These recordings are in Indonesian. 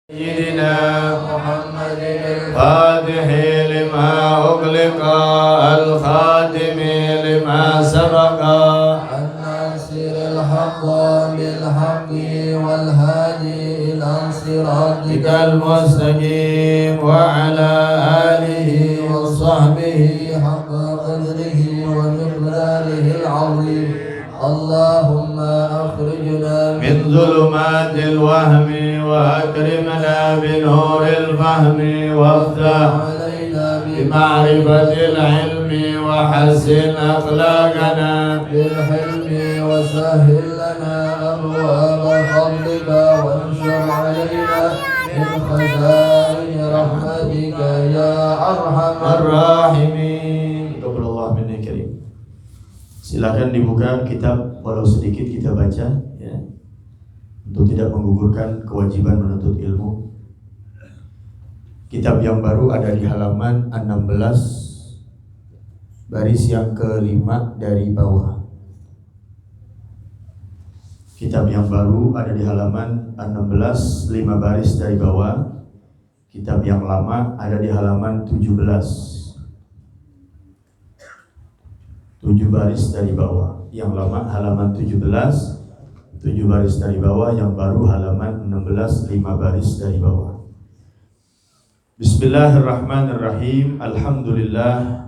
سيدنا محمد الفاتح لما أغلق الخاتم لما سبق الناصر الحق بالحق والهادي إلى صراطك المستقيم وعلى آله وصحبه حق قدره ومقداره العظيم. اللهم أخرجنا من ظلمات الوهم وأكرمنا بنور الفهم وافتح علينا بمعرفة العلم وحسن أخلاقنا بالحلم وسهل لنا أبواب فضلك وانشر علينا من خزائن رحمتك يا أرحم الراحمين. Taqabbalallahu minna karim. Silakan dibuka kitab walau sedikit kita baca ya, untuk tidak menggugurkan kewajiban menuntut ilmu. Kitab yang baru ada di halaman 16 baris yang kelima dari bawah. Kitab yang baru ada di halaman 16 5 baris dari bawah. Kitab yang lama ada di halaman 17 7 baris dari bawah. Yang lama halaman 17 7 baris dari bawah, yang baru halaman 16 5 baris dari bawah. Bismillahirrahmanirrahim. Alhamdulillah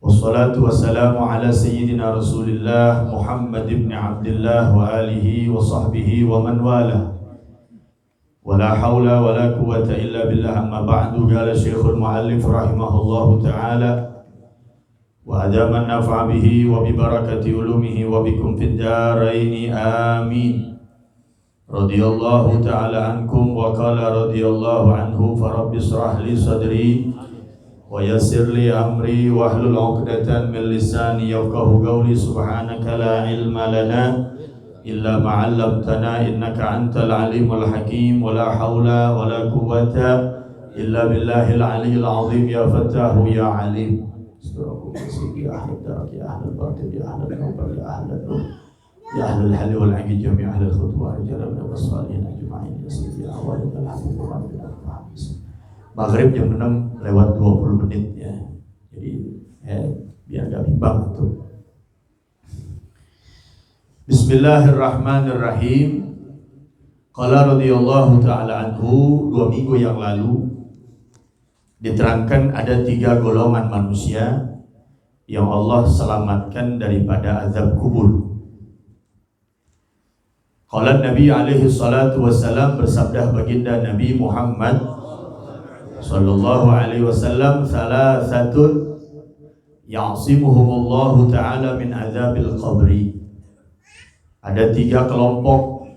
wassalatu wassalamu ala sayyidina Rasulillah Muhammad ibn Abdullah wa alihi wa sahbihi wa man wala. Wala hawla wala quwwata illa billah. Amma ba'du. Qala Syekhul Muallif rahimahullahu ta'ala wa adaman nafa'a bihi wa bi barakati ulumihi wa bikum fid daraini amin. Radiyallahu ta'ala ankum wa qala radiyallahu anhu fa rabbi israh li sadri wa yassir li amri wa hlul 'uqdatan min lisani yafqahu qawli. Subhanaka la ilma lana illa ma 'allamtana innaka antal alimul hakim. Wa la hawla wa la quwwata illa billahil aliyyil 'azim. Ya Fattahu ya Alim. Ya ahlul daraj, ya ahlul batil, ya ahlul nawbah, ya ahlul nur, ya ahlul hal wal 'aqid, jami' ahlul khutbah, rijalan wa salihin ajma'in. Ya sayyidi awal wal akhir wal akhir. Maghrib jam 6 lewat 20 menit ya. Jadi biar enggak bimbang itu. Bismillahirrahmanirrahim. Qala radhiyallahu ta'ala anhu. 2 minggu yang lalu diterangkan ada 3 golongan manusia yang Allah selamatkan daripada azab kubur. Qala Nabi alaihi salatu wassalam, bersabda baginda Nabi Muhammad sallallahu alaihi wasallam, salasatun ya'simuhumullahu ta'ala min azabil qabri. Ada 3 kelompok,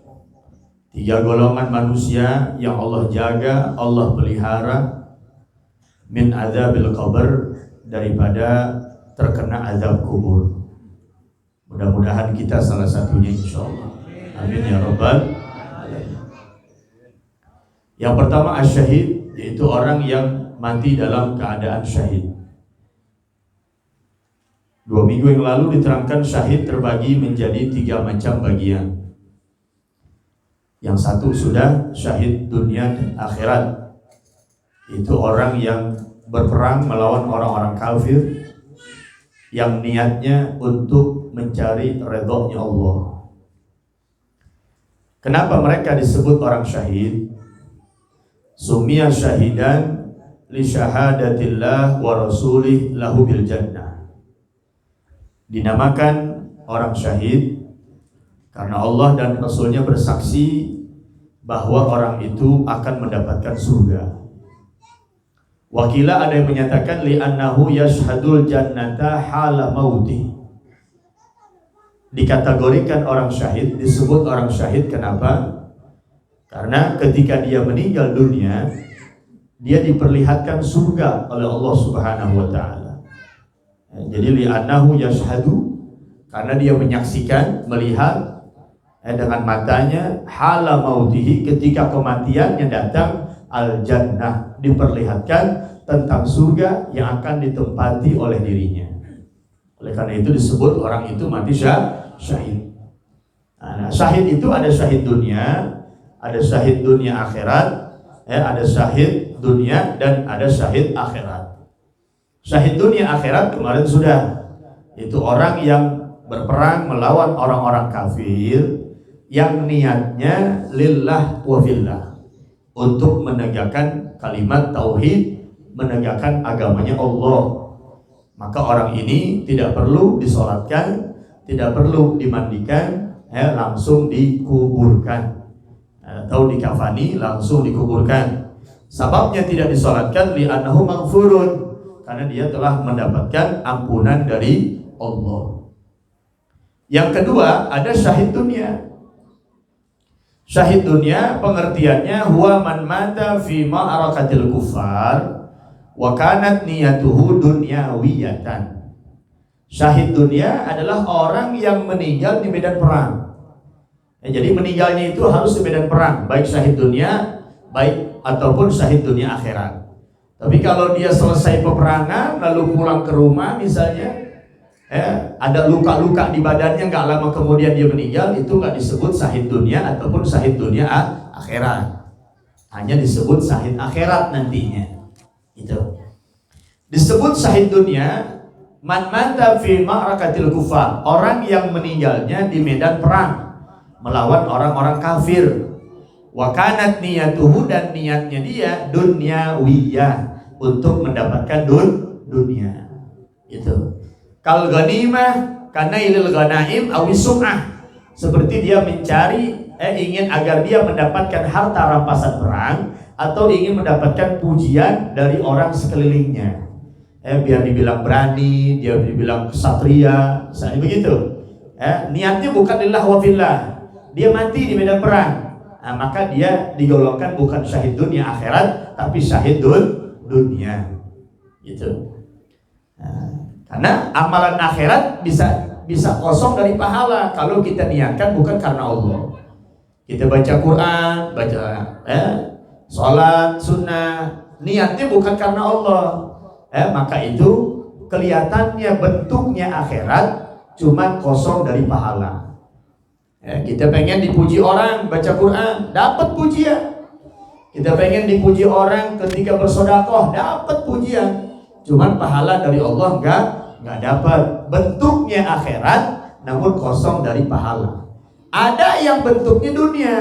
3 golongan manusia yang Allah jaga, Allah pelihara min azabil qabr, daripada terkena azab kubur. Mudah-mudahan kita salah satunya insyaallah. Amin ya rabbal alamin. Yang pertama asyhad, yaitu orang yang mati dalam keadaan syahid. 2 minggu yang lalu diterangkan syahid terbagi menjadi 3 macam bagian. Yang satu sudah syahid dunia dan akhirat. Itu orang yang berperang melawan orang-orang kafir yang niatnya untuk mencari redha-Nya Allah. Kenapa mereka disebut orang syahid? Sumia syahidan li syahadatillah wa rasulih lahu bil jannah. Dinamakan orang syahid karena Allah dan Rasulnya bersaksi bahwa orang itu akan mendapatkan surga. Wakila ada yang menyatakan li'annahu yashhadul jannata hala mauti. Dikategorikan orang syahid, disebut orang syahid kenapa? Karena ketika dia meninggal dunia, dia diperlihatkan surga oleh Allah Subhanahu wa taala. Jadi li'annahu yashhadu, karena dia menyaksikan, melihat dengan matanya hala mautihi, ketika kematiannya datang, al jannah, diperlihatkan tentang surga yang akan ditempati oleh dirinya. Oleh karena itu disebut orang itu mati syahid. Nah, syahid itu ada syahid dunia, Ada syahid dunia akhirat, ada syahid dunia dan ada syahid akhirat. Syahid dunia akhirat kemarin sudah. Itu orang yang berperang melawan orang-orang kafir yang niatnya lillah wa fillah, untuk menegakkan kalimat tauhid, menegakkan agamanya Allah. Maka orang ini tidak perlu disolatkan, tidak perlu dimandikan, langsung dikuburkan atau dikafani, langsung dikuburkan. Sababnya tidak disolatkan li'annahu maghfurun, karena dia telah mendapatkan ampunan dari Allah. Yang kedua ada syahid dunia. Syahid dunia pengertiannya huwa man mata fi ma'arakatil kufar wa kanat niyatuhu dunyawiyatan. Syahid dunia adalah orang yang meninggal di medan perang. Jadi meninggalnya itu harus di medan perang, baik syahid dunia, baik ataupun syahid dunia akhirat. Tapi kalau dia selesai peperangan lalu pulang ke rumah misalnya, ada luka-luka di badannya, nggak lama kemudian dia meninggal, itu nggak disebut syahid dunia ataupun syahid dunia akhirat. Hanya disebut syahid akhirat nantinya. Itu disebut syahid dunia man mata fi ma'rakatil kufar, orang yang meninggalnya di medan perang melawan orang-orang kafir. Wa kanat niyatuhu, dan niatnya dia dunyawiyah, untuk mendapatkan dunia. Itu kal ghanimah karena ilal ghanaim awis sum'ah, seperti dia mencari ingin agar dia mendapatkan harta rampasan perang atau ingin mendapatkan pujian dari orang sekelilingnya, biar dibilang berani, dia dibilang kesatria, misalnya begitu. Niatnya bukan lillah wa fillah, dia mati di medan perang, maka dia digolongkan bukan syahid dunia akhirat tapi syahid dunia. Gitu. Karena amalan akhirat bisa kosong dari pahala kalau kita niatkan bukan karena Allah. Kita baca Quran, baca sholat sunnah, niatnya bukan karena Allah, maka itu kelihatannya bentuknya akhirat, cuma kosong dari pahala. Kita pengen dipuji orang baca Quran, dapat pujian. Kita pengen dipuji orang ketika bersedekah, dapat pujian. Cuman pahala dari Allah nggak dapat. Bentuknya akhirat namun kosong dari pahala. Ada yang bentuknya dunia,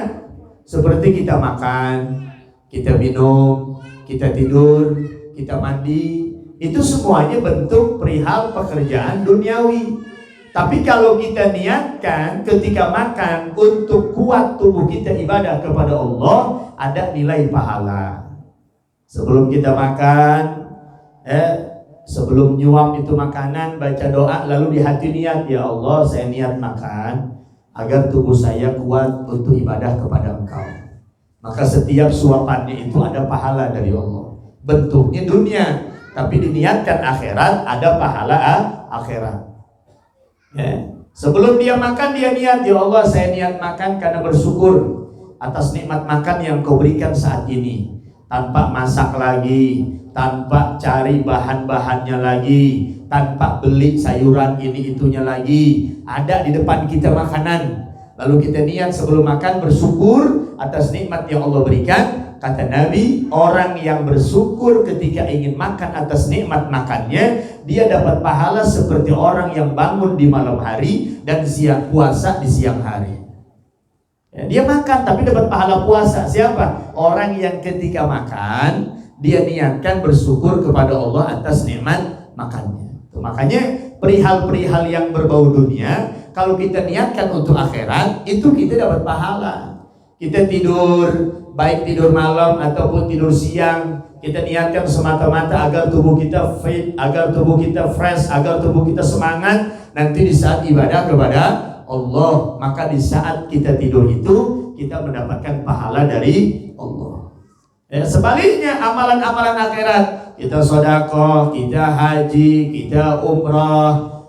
seperti kita makan, kita minum, kita tidur, kita mandi, itu semuanya bentuk perihal pekerjaan duniawi. Tapi kalau kita niatkan ketika makan untuk kuat tubuh kita ibadah kepada Allah, ada nilai pahala. Sebelum kita makan, sebelum nyuap itu makanan, baca doa, lalu di hati niat, ya Allah saya niat makan agar tubuh saya kuat untuk ibadah kepada Engkau. Maka setiap suapannya itu ada pahala dari Allah. Bentuknya dunia, tapi diniatkan akhirat, ada pahala akhirat. Sebelum dia makan, dia niat, ya Allah saya niat makan karena bersyukur atas nikmat makan yang Kau berikan saat ini, tanpa masak lagi, tanpa cari bahan-bahannya lagi, tanpa beli sayuran ini itunya lagi, ada di depan kita makanan. Lalu kita niat sebelum makan bersyukur atas nikmat yang Allah berikan. Kata Nabi, orang yang bersyukur ketika ingin makan atas nikmat makannya, dia dapat pahala seperti orang yang bangun di malam hari dan siang puasa di siang hari. Dia makan tapi dapat pahala puasa. Siapa? Orang yang ketika makan dia niatkan bersyukur kepada Allah atas nikmat makannya. Makanya perihal-perihal yang berbau dunia, kalau kita niatkan untuk akhirat, itu kita dapat pahala. Kita tidur, baik tidur malam ataupun tidur siang, kita niatkan semata-mata agar tubuh kita fit, agar tubuh kita fresh, agar tubuh kita semangat nanti di saat ibadah kepada Allah. Maka di saat kita tidur itu kita mendapatkan pahala dari Allah. Sebaliknya amalan-amalan akhirat, kita sedekah, kita haji, kita umrah,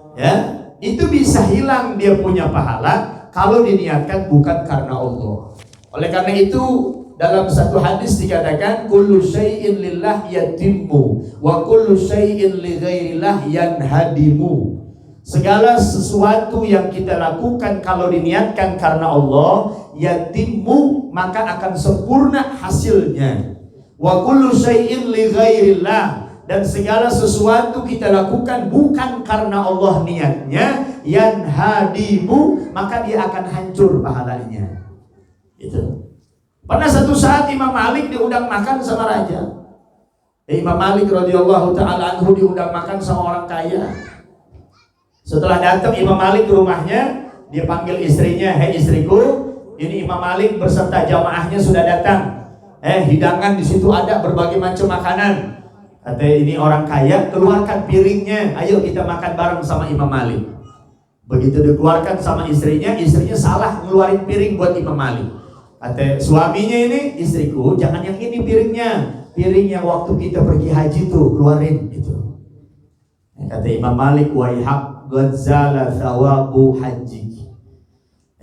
itu bisa hilang dia punya pahala kalau diniatkan bukan karena Allah. Oleh karena itu dalam satu hadis dikatakan kullu syai'in lillah yatimmu wa kullu syai'in li ghairillah yanhadimu. Segala sesuatu yang kita lakukan kalau diniatkan karena Allah yatimmu, maka akan sempurna hasilnya. Wa kullu syai'in li ghairillah, dan segala sesuatu kita lakukan bukan karena Allah niatnya, yanhadimu, maka dia akan hancur pahalanya. Itu. Pernah satu saat Imam Malik diundang makan sama raja. Imam Malik radhiyallahu taala anhu diundang makan sama orang kaya. Setelah datang Imam Malik ke rumahnya, dia panggil istrinya, "Hei istriku, ini Imam Malik beserta jamaahnya sudah datang. Hidangan di situ ada berbagai macam makanan." Kata ini orang kaya, "Keluarkan piringnya, ayo kita makan bareng sama Imam Malik." Begitu dikeluarkan sama istrinya salah ngeluarin piring buat Imam Malik. Kata suaminya ini, "Istriku, jangan yang ini piringnya, piring yang waktu kita pergi haji tuh, keluarin." Gitu. Kata Imam Malik, "Waihak ghazala thawabu haji."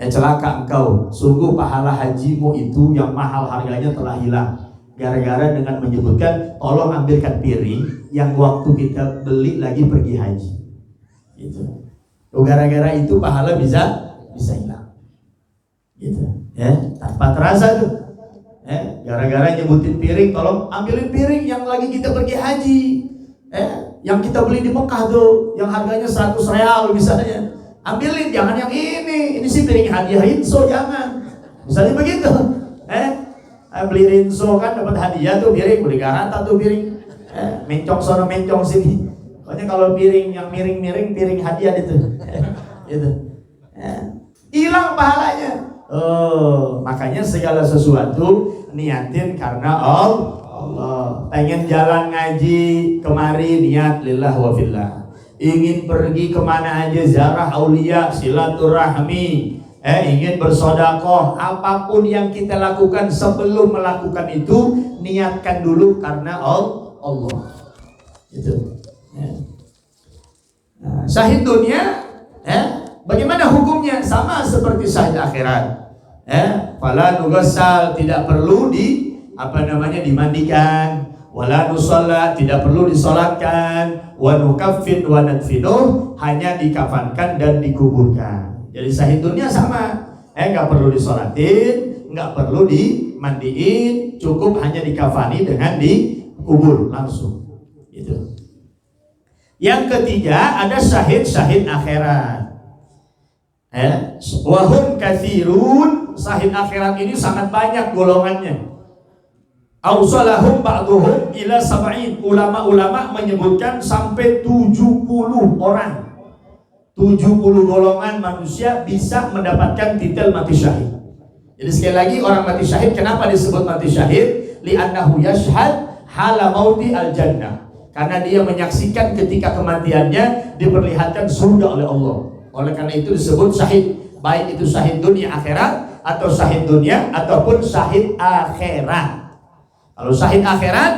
Celaka engkau, sungguh pahala hajimu itu yang mahal harganya telah hilang. Gara-gara dengan menyebutkan tolong ambilkan piring yang waktu kita beli lagi pergi haji. Gitu. Gara-gara itu pahala bisa hilang. Gitu. Tanpa terasa tuh. Gara-gara nyebutin piring, tolong ambilin piring yang lagi kita pergi haji. Yang kita beli di Mekah tuh, yang harganya 100 real misalnya. Ambilin, jangan yang ini sih piring hadiah Rinso, jangan. Misalnya begitu. Beli Rinso kan dapat hadiah tuh piring, beli Garanta tuh piring. Mencong sono mencong sini. Pokoknya kalau piring yang miring-miring, piring hadiah itu. Gitu. Hilang pahalanya. Makanya segala sesuatu niatin karena Allah. Pengen jalan ngaji kemari, niat lillah wa fillah. Ingin pergi kemana aja, ziarah aulia, silaturahmi, ingin bersedekah, apapun yang kita lakukan sebelum melakukan itu niatkan dulu karena Allah. Itu. Syahid dunia, bagaimana hukumnya? Sama seperti syahid akhirat. Fala nugassal, tidak perlu dimandikan. Wala nusalla, tidak perlu disolatkan. Wa nukaffin wa nadfinuh, hanya dikafankan dan dikuburkan. Jadi syahid dunia sama, nggak perlu disolatin, nggak perlu dimandiin, cukup hanya dikafani dengan dikubur langsung. Gitu. Yang ketiga ada syahid akhirat. Wahum katsirun, syahid akhirat ini sangat banyak golongannya. Ausalahum ba'duhum ila sab'in, ulama-ulama menyebutkan sampai 70 orang. 70 golongan manusia bisa mendapatkan titel mati syahid. Jadi sekali lagi, orang mati syahid kenapa disebut mati syahid? Li'annahu yashhad hala mauti al-jannah. Karena dia menyaksikan ketika kematiannya diperlihatkan surga oleh Allah. Oleh karena itu disebut syahid. Baik itu syahid dunia akhirat, atau syahid dunia ataupun syahid akhirat. Kalau syahid akhirat,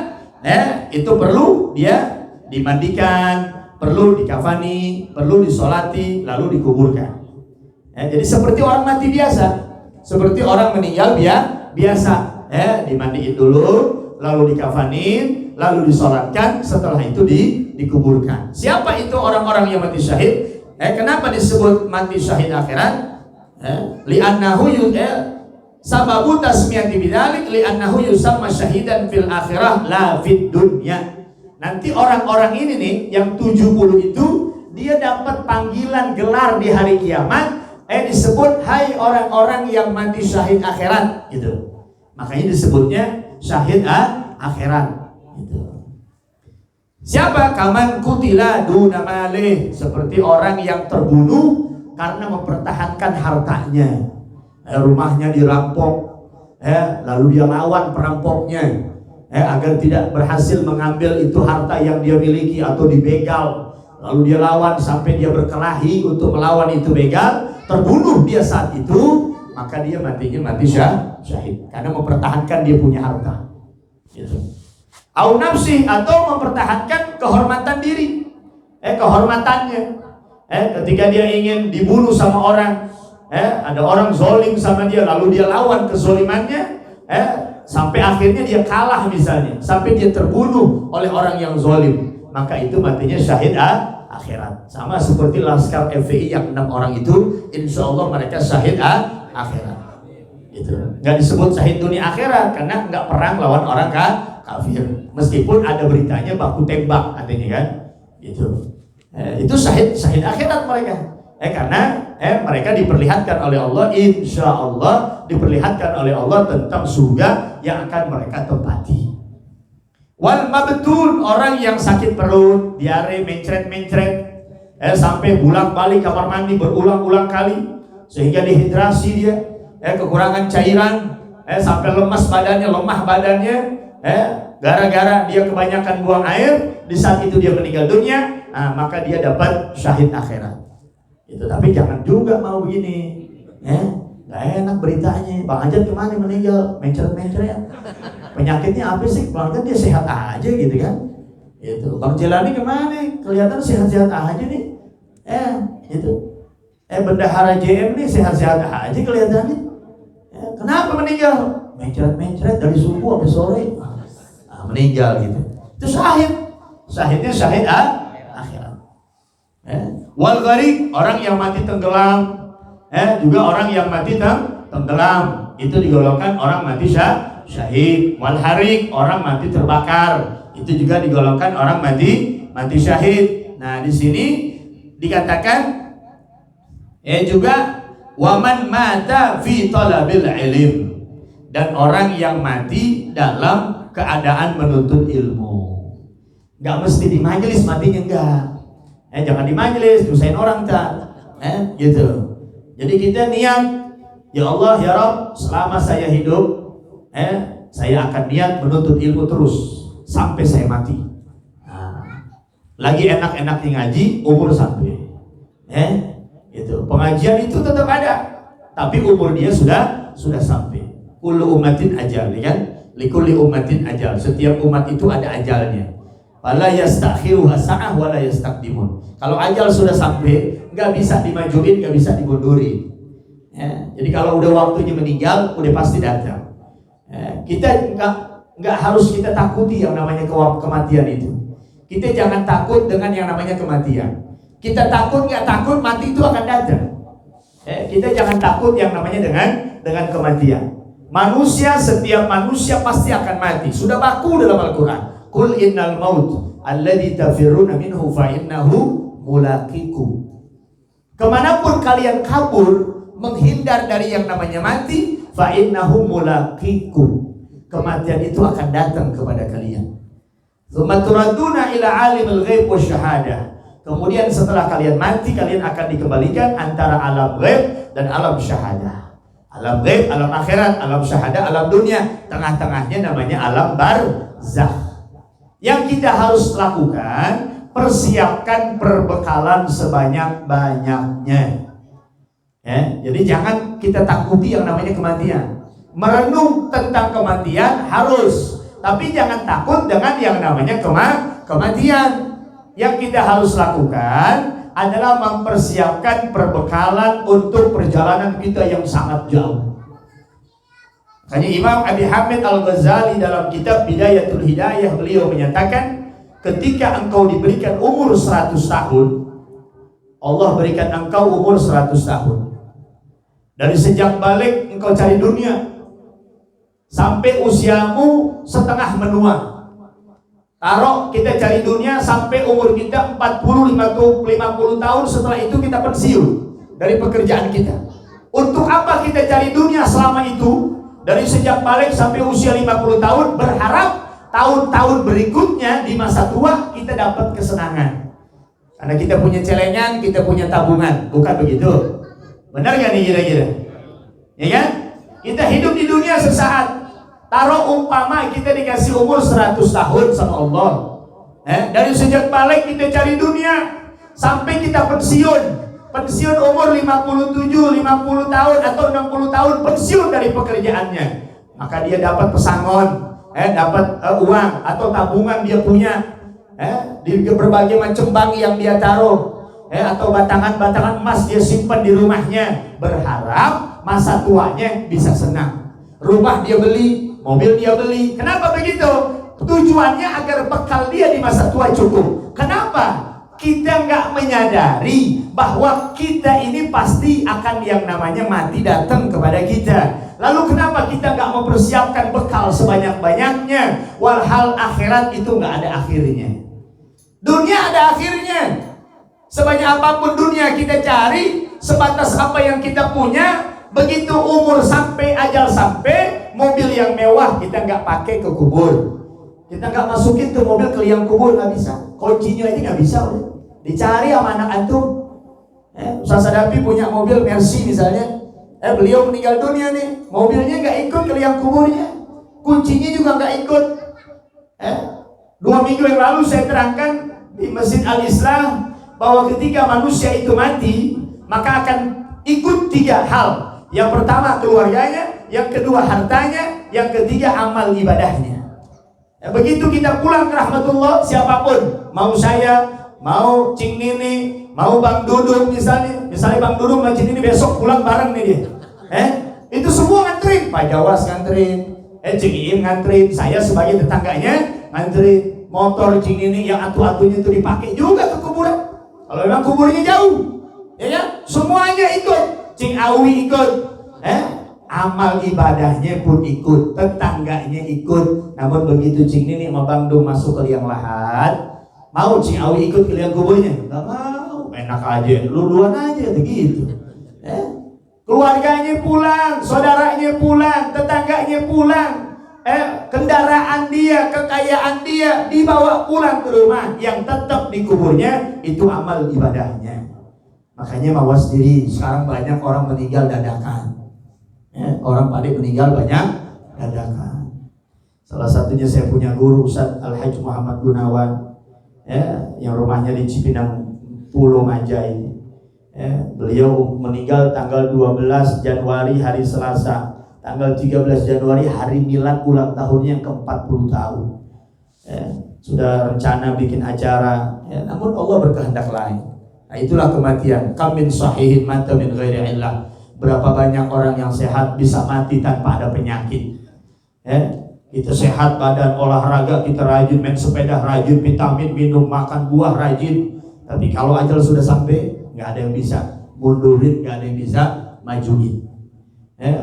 itu perlu dia dimandikan, perlu dikafani, perlu disolati, lalu dikuburkan. Jadi seperti orang mati biasa, seperti orang meninggal biasa. Dimandiin dulu, lalu dikafanin, lalu disolatkan, setelah itu dikuburkan. Siapa itu orang-orang yang mati syahid? Kenapa disebut mati syahid akhirat? Li'annahu sababu tasmiyati bidzalik li'annahu yusamma syahidan fil akhirah la fid dunya. Nanti orang-orang ini nih yang 70 itu dia dapat panggilan gelar di hari kiamat, disebut hai orang-orang yang mati syahid akhirat gitu. Makanya disebutnya syahid akhirat gitu. Siapa? Kaman kutila duna malih, seperti orang yang terbunuh karena mempertahankan hartanya. Rumahnya dirampok, lalu dia lawan perampoknya, agar tidak berhasil mengambil itu harta yang dia miliki atau dibegal. Lalu dia lawan sampai dia berkelahi untuk melawan itu begal, terbunuh dia saat itu, maka dia matinya mati syahid karena mempertahankan dia punya harta. Gitu. Au nafsi, atau mempertahankan kehormatan diri, kehormatannya. Ketika dia ingin dibunuh sama orang, ada orang zolim sama dia, lalu dia lawan kezolimannya, sampai akhirnya dia kalah misalnya, sampai dia terbunuh oleh orang yang zolim, maka itu matinya syahid akhirat. Sama seperti laskar FPI yang 6 orang itu, insya Allah mereka syahid akhirat. Gitu. Nggak disebut syahid dunia akhirat karena nggak perang lawan orang kafir. Meskipun ada beritanya baku tembak artinya kan. Gitu. Itu syahid akhirat mereka. Karena mereka diperlihatkan oleh Allah, insya Allah diperlihatkan oleh Allah tentang surga yang akan mereka tempati. Wal mabtun, orang yang sakit perut, diare, mencret-mencret, sampai bolak-balik kamar mandi berulang-ulang kali sehingga dehidrasi dia, kekurangan cairan, sampai lemas badannya, lemah badannya, gara-gara dia kebanyakan buang air, di saat itu dia meninggal dunia, maka dia dapat syahid akhirat. Itu, tapi jangan juga mau begini, nggak enak beritanya. Bang Ajat kemana meninggal, mencret-mencret, penyakitnya apa sih? Bang Ajat dia sehat aja gitu kan? Itu. Bang Jelani kemana? Kelihatan sehat-sehat aja nih, itu. Bendahara JM nih sehat-sehat aja kelihatannya. Kenapa meninggal? Mencret-mencret dari subuh sampai sore, meninggal gitu. Itu syahidnya syahid akhirat. Wal gharik, orang yang mati tenggelam, juga orang yang mati tenggelam itu digolongkan orang mati syahid. Wal harik, orang mati terbakar, itu juga digolongkan orang mati syahid. Nah, di sini dikatakan juga waman mata fi talabil ilm, dan orang yang mati dalam keadaan menuntut ilmu. Nggak mesti di majelis matinya, enggak. Jangan di majelis, nyusahin orang tak, gitu. Jadi kita niat, ya Allah ya Rabb, selama saya hidup, saya akan niat menuntut ilmu terus sampai saya mati. Lagi enak-enaknya ngaji, umur sampai, gitu. Pengajian itu tetap ada, tapi umur dia sudah sampai. Kullu ummatin ajal, kan? Likulli ummatin ajal. Setiap umat itu ada ajalnya. Wala yastakhiruha sa'ah wala yastaqdimun. Kalau ajal sudah sampai, nggak bisa dimajuin, nggak bisa dimundurin. Jadi kalau udah waktunya meninggal, udah pasti datang. Kita nggak harus kita takuti yang namanya kematian itu. Kita jangan takut dengan yang namanya kematian. Kita takut nggak takut, mati itu akan datang. Kita jangan takut yang namanya dengan kematian. Setiap manusia pasti akan mati. Sudah baku dalam Al-Quran. Qul innal maut alladzi tafirruna minhu fa innahu mulaqikum. Kemanapun kalian kabur menghindar dari yang namanya mati, fa innahu mulaqikum. Kematian itu akan datang kepada kalian. Tsumma turaduna ila alimil ghaib wasyahadah. Kemudian setelah kalian mati, kalian akan dikembalikan antara alam ghaib dan alam syahadah. Alam ghaib, alam akhirat, alam syahadah, alam dunia. Tengah-tengahnya namanya alam barzakh. Yang kita harus lakukan, persiapkan perbekalan sebanyak-banyaknya. Jadi jangan kita takuti yang namanya kematian. Merenung tentang kematian harus, tapi jangan takut dengan yang namanya kematian. Yang kita harus lakukan adalah mempersiapkan perbekalan untuk perjalanan kita yang sangat jauh. Hanya Imam Abi Hamid Al-Ghazali dalam kitab Bidayatul Hidayah, beliau menyatakan, ketika engkau diberikan umur 100 tahun, Allah berikan engkau umur 100 tahun. Dari sejak balik engkau cari dunia sampai usiamu setengah menua. Taruh kita cari dunia sampai umur kita 40, 50 tahun, setelah itu kita pensiun dari pekerjaan kita. Untuk apa kita cari dunia selama itu? Dari sejak balik sampai usia 50 tahun, berharap tahun-tahun berikutnya di masa tua kita dapat kesenangan. Karena kita punya celengan, kita punya tabungan. Bukan begitu? Benar gak nih kira-kira? Ya kan? Kita hidup di dunia sesaat. Taruh umpama kita dikasih umur 100 tahun sama Allah. Dari sejak balik kita cari dunia sampai kita pensiun. Pensiun umur 57, 50 tahun atau 60 tahun, pensiun dari pekerjaannya. Maka dia dapat pesangon, dapat uang atau tabungan dia punya, di berbagai macam bank yang dia taruh, atau batangan-batangan emas dia simpan di rumahnya, berharap masa tuanya bisa senang. Rumah dia beli, mobil dia beli. Kenapa begitu? Tujuannya agar bekal dia di masa tua cukup. Kenapa? kita nggak menyadari bahwa kita ini pasti akan yang namanya mati datang kepada kita. Lalu kenapa kita nggak mempersiapkan bekal sebanyak-banyaknya? Walhal akhirat itu nggak ada akhirnya. Dunia ada akhirnya. Sebanyak apapun dunia kita cari, sebatas apa yang kita punya, begitu umur sampai, ajal sampai, mobil yang mewah kita nggak pakai ke kubur. Kita nggak masukin tuh mobil ke liang kubur, nggak bisa. Kuncinya aja nggak bisa, udah. Dicari sama anak antum. Ustaz Sadapi punya mobil Mercy misalnya. Beliau meninggal dunia nih, mobilnya nggak ikut ke liang kuburnya, kuncinya juga nggak ikut. 2 minggu yang lalu saya terangkan di Masjid Al-Islam bahwa ketika manusia itu mati, maka akan ikut 3 hal. Yang pertama keluarganya, yang kedua hartanya, yang ketiga amal ibadahnya. Begitu kita pulang ke rahmatullah, siapapun, mau saya, mau Cing Nini, mau Bang Dudung misalnya Bang Dudung sama Cing Nini besok pulang bareng nih dia. Itu semua nganterin, Pak Jawas nganterin, Cing Iim nganterin, saya sebagai tetangganya nganterin. Motor Cing Nini yang atu-atunya itu dipakai juga ke kuburan. Kalau memang kuburnya jauh, ya kan? Semuanya ikut. Cing Awi ikut, amal ibadahnya pun ikut, tetangganya ikut. Namun begitu Cing Nini sama Bang Dudung masuk ke liang lahat, mau Cing Awi ikut ke liang kuburnya? Gak mau, enak aja, lu duluan aja begitu. Keluarganya pulang, saudaranya pulang, tetangganya pulang, kendaraan dia, kekayaan dia dibawa pulang ke rumah. Yang tetap di kuburnya itu amal ibadahnya. Makanya mawas diri. Sekarang banyak orang meninggal dadakan. Orang pada meninggal banyak dadakan. Salah satunya saya punya guru Ustaz Al-Hajj Muhammad Gunawan, yang rumahnya di Cipinang Pulau Maja ini. Beliau meninggal tanggal 12 Januari hari Selasa. Tanggal 13 Januari hari milad ulang tahunnya yang ke-40 tahun. Sudah rencana bikin acara, namun Allah berkehendak lain. Nah, itulah kematian. Kam min sahihin mata min ghairi illah. Berapa banyak orang yang sehat bisa mati tanpa ada penyakit. Kita sehat badan, olahraga kita rajin, main sepeda rajin, vitamin minum, makan buah rajin. Tapi kalau ajal sudah sampai, nggak ada yang bisa mundurin, nggak ada yang bisa majuin.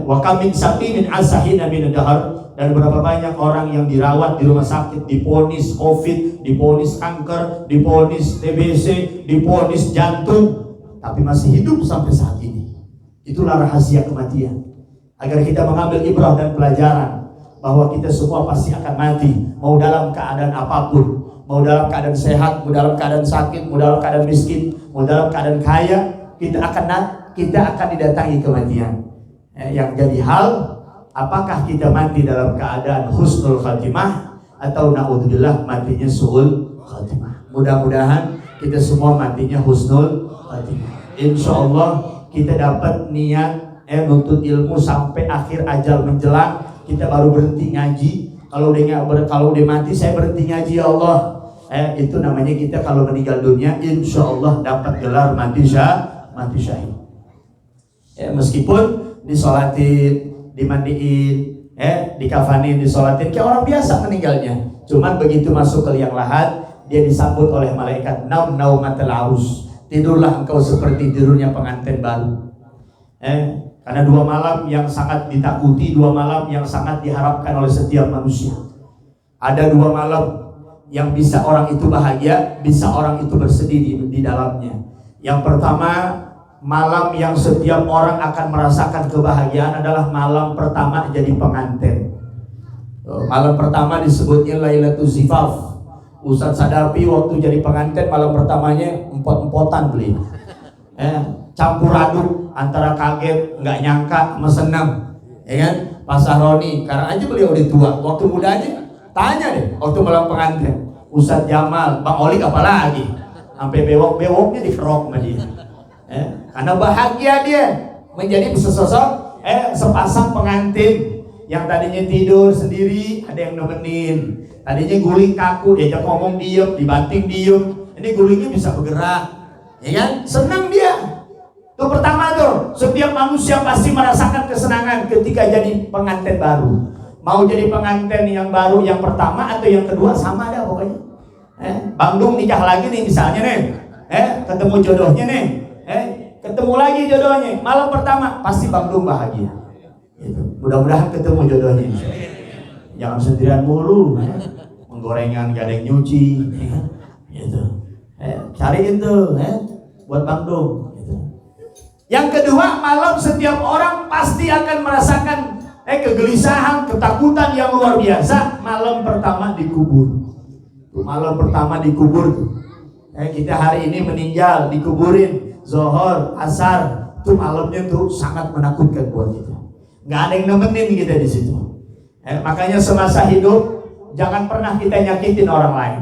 Wa kam min saqimin asahina min dahar. Dan berapa banyak orang yang dirawat di rumah sakit, diponis COVID, diponis kanker, diponis TBC, diponis jantung, tapi masih hidup sampai saat ini. Itulah rahasia kematian. Agar kita mengambil ibrah dan pelajaran bahwa kita semua pasti akan mati, mau dalam keadaan apapun, mau dalam keadaan sehat, mau dalam keadaan sakit, mau dalam keadaan miskin, mau dalam keadaan kaya, kita akan didatangi kematian. Yang jadi hal, apakah kita mati dalam keadaan husnul khatimah atau na'udzubillah matinya su'ul khatimah. Mudah-mudahan kita semua matinya husnul khatimah. Insyaallah kita dapat niat nuntut ilmu sampai akhir ajal menjelang, kita baru berhenti ngaji. Kalau dia mati saya berhenti ngaji, ya Allah. Itu namanya kita kalau meninggal dunia insyaallah dapat gelar mati syahid. Meskipun disolatin, dimandiin, dikafanin, disolatin kayak orang biasa meninggalnya. Cuman begitu masuk ke liang lahat, dia disambut oleh malaikat, naumatul arus. Tidurlah engkau seperti tidurnya pengantin baru. Karena 2 malam yang sangat ditakuti, 2 malam yang sangat diharapkan oleh setiap manusia. Ada 2 malam yang bisa orang itu bahagia, bisa orang itu bersedih di dalamnya. Yang pertama, malam yang setiap orang akan merasakan kebahagiaan adalah malam pertama jadi pengantin. Malam pertama disebutnya Lailatul Zifaf. Ustaz Sadapi waktu jadi pengantin malam pertamanya empot-empotan beli. Campur aduk antara kaget, nggak nyangka, sama senang. Ya kan? Pak Sahroni, karena aja beliau udah tua. Waktu mudanya tanya deh waktu malam pengantin. Ustaz Jamal, Bang Olik apalagi? Sampai bewok-bewoknya dikerok sama dia. Karena bahagia dia menjadi sesosok sepasang pengantin yang tadinya tidur sendiri ada yang nemenin, tadinya guling kaku diajak ngomong diem, dibanting diem, ini gulingnya bisa bergerak, ya kan? Senang dia. Itu pertama tuh, setiap manusia pasti merasakan kesenangan ketika jadi pengantin baru. Mau jadi pengantin yang baru yang pertama atau yang kedua sama dah pokoknya. Bang Dung nikah lagi nih misalnya nih. ketemu jodohnya nih, ketemu lagi jodohnya. Malam pertama pasti Bang Dum bahagia. Gitu. Mudah-mudahan ketemu jodohnya. Jangan sendirian mulu, menggorengan gak ada yang nyuci, gitu. Cariin tuh, buat Bang Dum. Gitu. Yang kedua, malam setiap orang pasti akan merasakan kegelisahan, ketakutan yang luar biasa. Malam pertama dikubur. Malam pertama dikubur tuh. Kita hari ini meninggal, dikuburin, Zohor, Asar, itu malamnya tuh sangat menakutkan buat kita. Nggak ada yang nemenin kita di situ. Makanya semasa hidup jangan pernah kita nyakitin orang lain.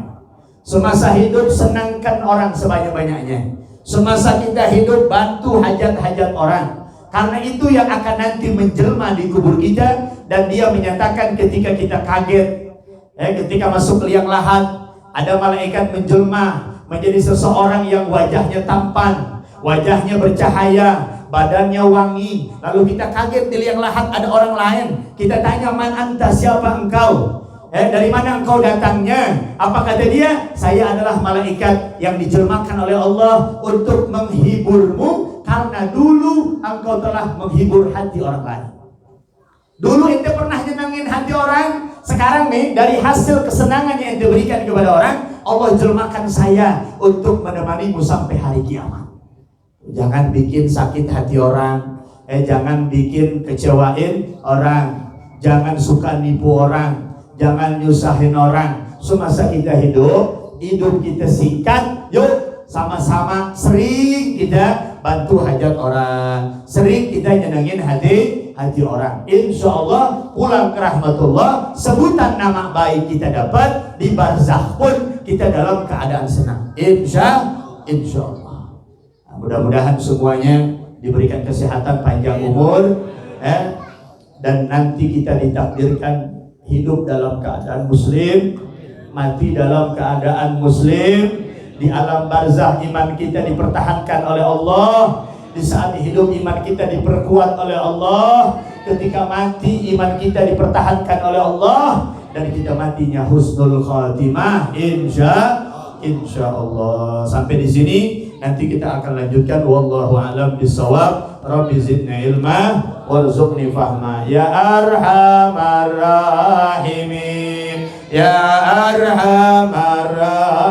Semasa hidup senangkan orang sebanyak-banyaknya. Semasa kita hidup bantu hajat-hajat orang. Karena itu yang akan nanti menjelma di kubur kita. Dan dia menyatakan ketika kita kaget, ketika masuk ke liang lahat, ada malaikat menjelma menjadi seseorang yang wajahnya tampan, wajahnya bercahaya, badannya wangi. Lalu kita kaget di liang lahat ada orang lain. Kita tanya, man anta, siapa engkau? Dari mana engkau datangnya? Apa kata dia? Saya adalah malaikat yang dijelmakan oleh Allah untuk menghiburmu, karena dulu engkau telah menghibur hati orang lain. Dulu ente pernah nyenangin hati orang. Sekarang nih, dari hasil kesenangan yang ente berikan kepada orang, Allah jelmakan saya untuk menemanimu sampai hari kiamat. Jangan bikin sakit hati orang, jangan bikin kecewain orang, jangan suka nipu orang, jangan nyusahin orang. Semasa kita hidup kita singkat. Yuk sama-sama sering kita bantu hajat orang, sering kita nyenengin hati orang. Insya Allah pulang ke rahmatullah, sebutan nama baik kita dapat, di barzakh pun kita dalam keadaan senang. Insya Allah. Mudah-mudahan semuanya diberikan kesehatan, panjang umur, dan nanti kita ditakdirkan hidup dalam keadaan muslim, mati dalam keadaan muslim. Di alam barzakh iman kita dipertahankan oleh Allah. Di saat hidup iman kita diperkuat oleh Allah. Ketika mati iman kita dipertahankan oleh Allah. Dan kita matinya husnul khatimah. Insya Allah. Sampai di sini. Nanti kita akan lanjutkan. Wallahu a'lam bishawab. Rabbi zidna ilma warzuqni fahma. Ya arhamar rahimin, ya arhamar rahimin.